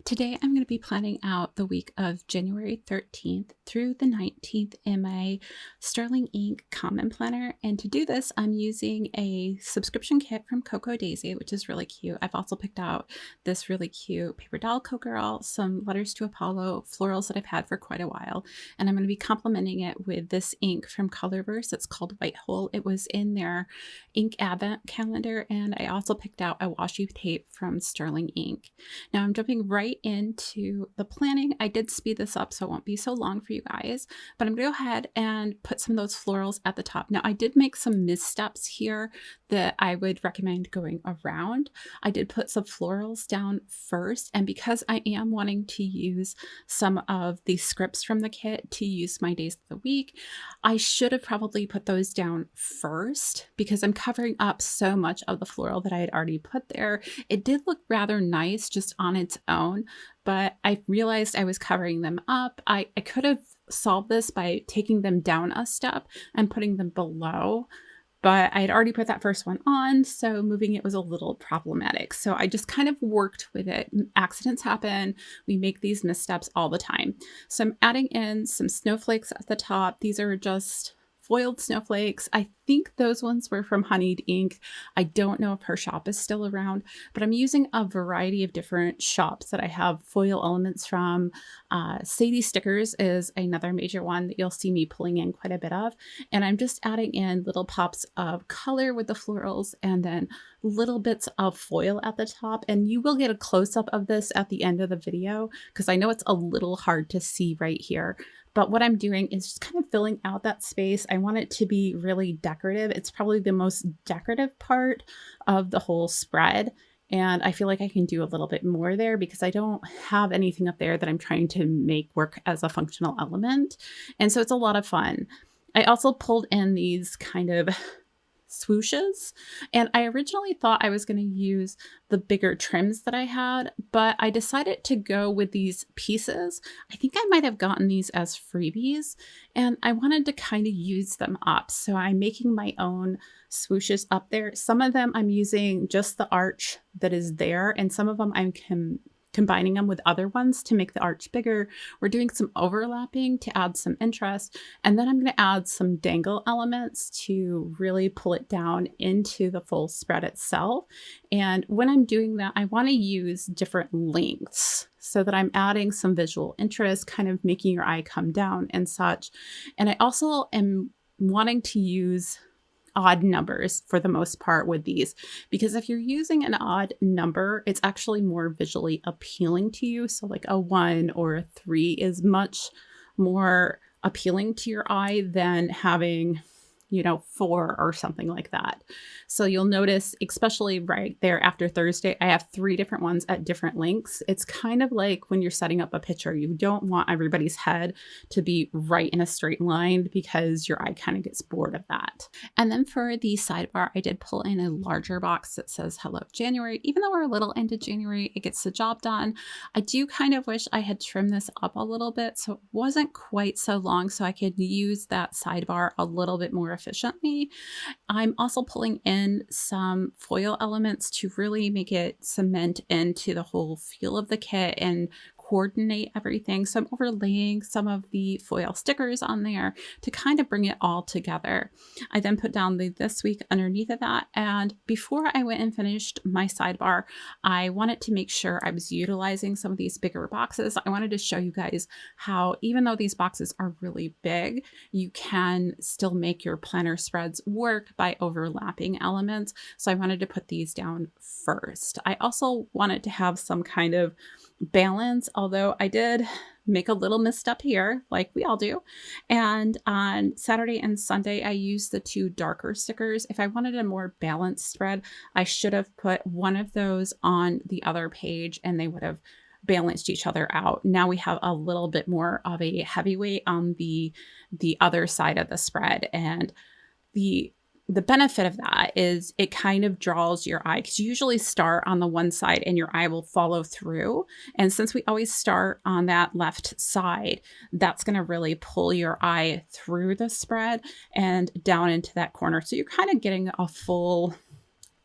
Today, I'm going to be planning out the week of January 13th through the 19th in my Sterling Ink Common Planner. And to do this, I'm using a subscription kit from Coco Daisy, which is really cute. I've also picked out this really cute paper doll Coco Girl, some letters to Apollo, florals that I've had for quite a while. And I'm going to be complementing it with this ink from Colorverse. It's called White Hole. It was in their ink advent calendar. And I also picked out a washi tape from Sterling Ink. Now I'm jumping right into the planning. I did speed this up so it won't be so long for you guys, but I'm going to go ahead and put some of those florals at the top. Now I did make some missteps here that I would recommend going around. I did put some florals down first, and because I am wanting to use some of the scripts from the kit to use my days of the week, I should have probably put those down first because I'm covering up so much of the floral that I had already put there. It did look rather nice just on its own, but I realized I was covering them up. I could have solved this by taking them down a step and putting them below, but I had already put that first one on, so moving it was a little problematic. So I just kind of worked with it. Accidents happen. We make these missteps all the time. So I'm adding in some snowflakes at the top. These are just foiled snowflakes. I think those ones were from Honeyed Ink. I don't know if her shop is still around, but I'm using a variety of different shops that I have foil elements from. Sadie Stickers is another major one that you'll see me pulling in quite a bit of. And I'm just adding in little pops of color with the florals and then little bits of foil at the top. And you will get a close-up of this at the end of the video because I know it's a little hard to see right here. But what I'm doing is just kind of filling out that space. I want it to be really decorative. It's probably the most decorative part of the whole spread. And I feel like I can do a little bit more there because I don't have anything up there that I'm trying to make work as a functional element. And so it's a lot of fun. I also pulled in these kind of swooshes, and I originally thought I was going to use the bigger trims that I had, but I decided to go with these pieces. I think I might have gotten these as freebies, and I wanted to kind of use them up. So I'm making my own swooshes up there. Some of them I'm using just the arch that is there, and some of them I'm combining them with other ones to make the arch bigger. We're doing some overlapping to add some interest. And then I'm going to add some dangle elements to really pull it down into the full spread itself. And when I'm doing that, I want to use different lengths so that I'm adding some visual interest, kind of making your eye come down and such. And I also am wanting to use odd numbers for the most part with these, because if you're using an odd number, it's actually more visually appealing to you. So like a 1 or a 3 is much more appealing to your eye than having 4 or something like that. So you'll notice, especially right there after Thursday, I have 3 different ones at different lengths. It's kind of like when you're setting up a picture, you don't want everybody's head to be right in a straight line because your eye kind of gets bored of that. And then for the sidebar, I did pull in a larger box that says Hello January. Even though we're a little into January, it gets the job done. I do kind of wish I had trimmed this up a little bit so it wasn't quite so long so I could use that sidebar a little bit more efficiently. I'm also pulling in some foil elements to really make it cement into the whole feel of the kit and coordinate everything. So I'm overlaying some of the foil stickers on there to kind of bring it all together. I then put down the This Week underneath of that. And before I went and finished my sidebar, I wanted to make sure I was utilizing some of these bigger boxes. I wanted to show you guys how, even though these boxes are really big, you can still make your planner spreads work by overlapping elements. So I wanted to put these down first. I also wanted to have some kind of balance, although I did make a little misstep here, like we all do. And on Saturday and Sunday, I used the 2 darker stickers. If I wanted a more balanced spread, I should have put one of those on the other page and they would have balanced each other out. Now we have a little bit more of a heavyweight on the other side of the spread. And the benefit of that is it kind of draws your eye, because you usually start on the one side and your eye will follow through. And since we always start on that left side, that's going to really pull your eye through the spread and down into that corner. So you're kind of getting a full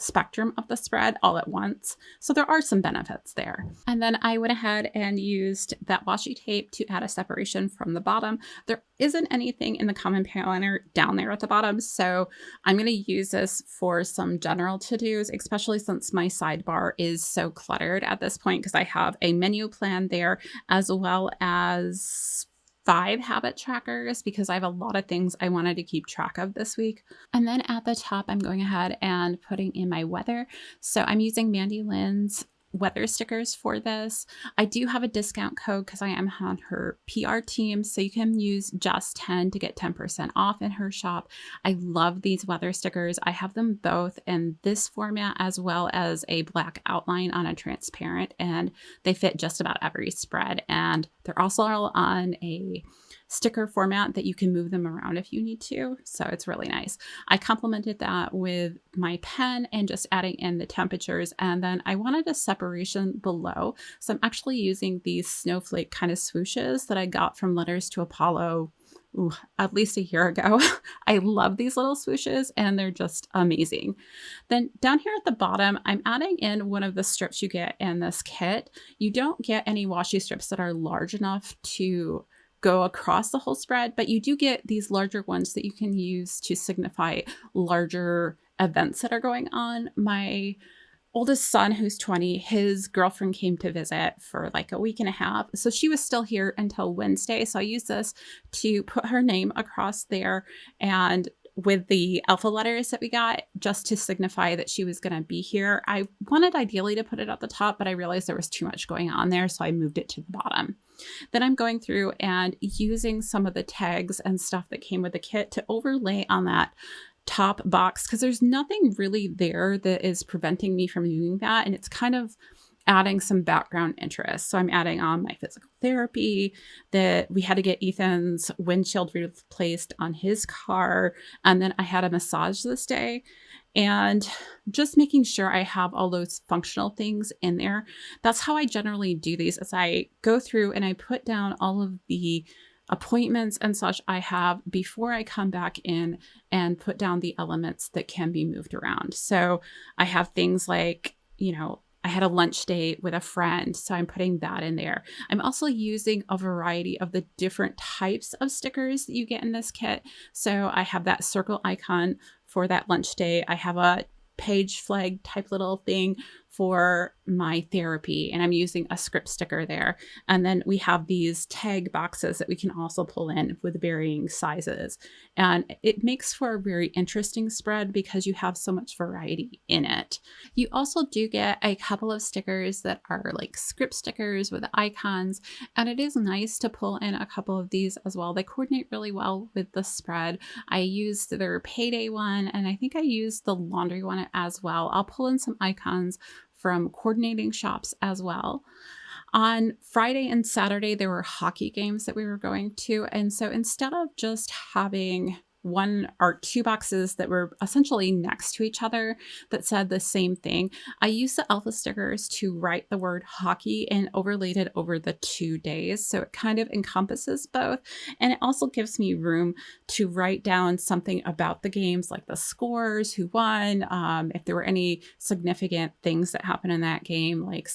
spectrum of the spread all at once. So there are some benefits there. And then I went ahead and used that washi tape to add a separation from the bottom. There isn't anything in the common planner down there at the bottom, so I'm going to use this for some general to-dos, especially since my sidebar is so cluttered at this point because I have a menu plan there as well as 5 habit trackers because I have a lot of things I wanted to keep track of this week. And then at the top, I'm going ahead and putting in my weather. So I'm using Mandy Lynn's weather stickers for this. I do have a discount code because I am on her PR team, so you can use just 10 to get 10% off in her shop. I love these weather stickers. I have them both in this format as well as a black outline on a transparent, and they fit just about every spread. And they're also on a sticker format that you can move them around if you need to. So it's really nice. I complemented that with my pen and just adding in the temperatures. And then I wanted a separation below. So I'm actually using these snowflake kind of swooshes that I got from Letters to Apollo at least a year ago. I love these little swooshes and they're just amazing. Then down here at the bottom, I'm adding in one of the strips you get in this kit. You don't get any washi strips that are large enough to go across the whole spread, but you do get these larger ones that you can use to signify larger events that are going on. My oldest son, who's 20, his girlfriend came to visit for like a week and a half. So she was still here until Wednesday. So I used this to put her name across there and with the alpha letters that we got just to signify that she was going to be here. I wanted ideally to put it at the top, but I realized there was too much going on there. So I moved it to the bottom. Then I'm going through and using some of the tags and stuff that came with the kit to overlay on that top box because there's nothing really there that is preventing me from doing that. And it's kind of adding some background interest. So I'm adding on my physical therapy, that we had to get Ethan's windshield replaced on his car. And then I had a massage this day. And just making sure I have all those functional things in there. That's how I generally do these as I go through and I put down all of the appointments and such I have before I come back in and put down the elements that can be moved around. So I have things like, I had a lunch date with a friend, so I'm putting that in there. I'm also using a variety of the different types of stickers that you get in this kit. So I have that circle icon for that lunch date. I have a page flag type little thing for my therapy, and I'm using a script sticker there. And then we have these tag boxes that we can also pull in with varying sizes. And it makes for a very interesting spread because you have so much variety in it. You also do get a couple of stickers that are like script stickers with icons, and it is nice to pull in a couple of these as well. They coordinate really well with the spread. I used their payday one, and I think I used the laundry one as well. I'll pull in some icons from coordinating shops as well. On Friday and Saturday, there were hockey games that we were going to. And so instead of just having one or two boxes that were essentially next to each other that said the same thing, I used the alpha stickers to write the word hockey and overlaid it over the 2 days. So it kind of encompasses both. And it also gives me room to write down something about the games, like the scores, who won, if there were any significant things that happened in that game, like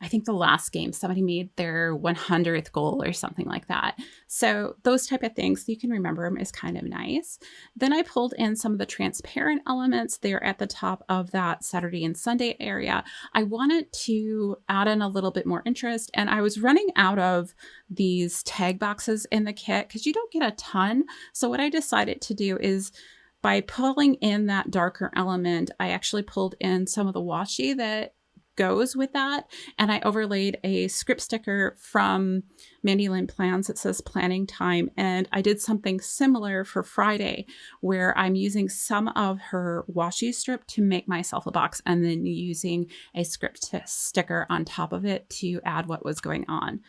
I think the last game, somebody made their 100th goal or something like that. So those type of things, so you can remember them, is kind of nice. Then I pulled in some of the transparent elements there at the top of that Saturday and Sunday area. I wanted to add in a little bit more interest, and I was running out of these tag boxes in the kit because you don't get a ton. So what I decided to do is, by pulling in that darker element, I actually pulled in some of the washi that goes with that. And I overlaid a script sticker from Mandy Lynn Plans that says planning time. And I did something similar for Friday where I'm using some of her washi strip to make myself a box and then using a script sticker on top of it to add what was going on.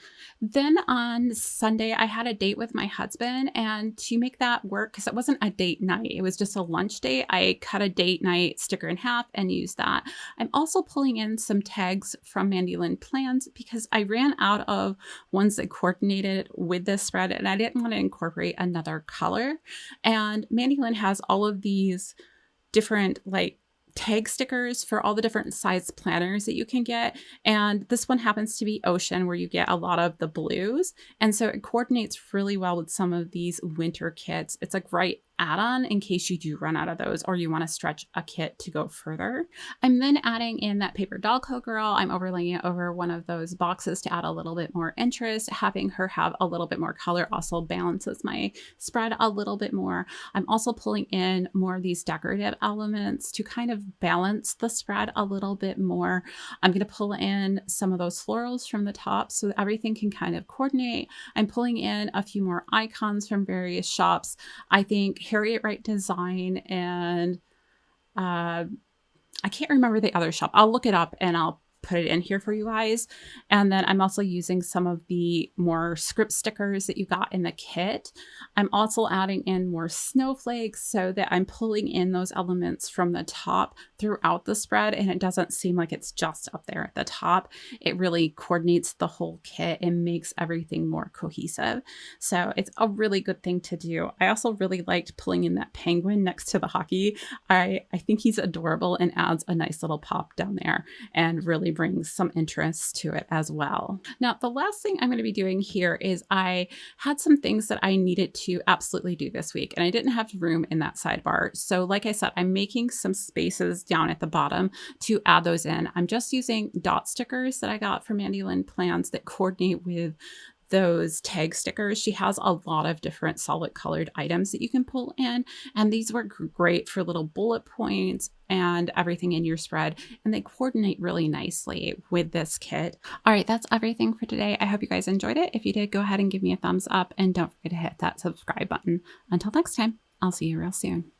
Then on Sunday, I had a date with my husband, and to make that work, because it wasn't a date night, it was just a lunch date, I cut a date night sticker in half and used that. I'm also pulling in some tags from Mandy Lynn Plans because I ran out of ones that coordinated with this spread and I didn't want to incorporate another color. And Mandy Lynn has all of these different tag stickers for all the different size planners that you can get. And this one happens to be ocean, where you get a lot of the blues. And so it coordinates really well with some of these winter kits. It's a great add-on in case you do run out of those or you want to stretch a kit to go further. I'm then adding in that paper doll girl. I'm overlaying it over one of those boxes to add a little bit more interest. Having her have a little bit more color also balances my spread a little bit more. I'm also pulling in more of these decorative elements to kind of balance the spread a little bit more. I'm going to pull in some of those florals from the top so that everything can kind of coordinate. I'm pulling in a few more icons from various shops. I think Harriet Wright Design and I can't remember the other shop. I'll look it up and I'll put it in here for you guys. And then I'm also using some of the more script stickers that you got in the kit. I'm also adding in more snowflakes so that I'm pulling in those elements from the top throughout the spread, and it doesn't seem like it's just up there at the top. It really coordinates the whole kit and makes everything more cohesive. So it's a really good thing to do. I also really liked pulling in that penguin next to the hockey. I think he's adorable and adds a nice little pop down there and really brings some interest to it as well. Now, the last thing I'm going to be doing here is I had some things that I needed to absolutely do this week, and I didn't have room in that sidebar. So like I said, I'm making some spaces down at the bottom to add those in. I'm just using dot stickers that I got from Mandy Lynn Plans that coordinate with those tag stickers. She has a lot of different solid colored items that you can pull in, and these work great for little bullet points and everything in your spread, and they coordinate really nicely with this kit. All right, that's everything for today. I hope you guys enjoyed it. If you did, go ahead and give me a thumbs up, and don't forget to hit that subscribe button. Until next time, I'll see you real soon.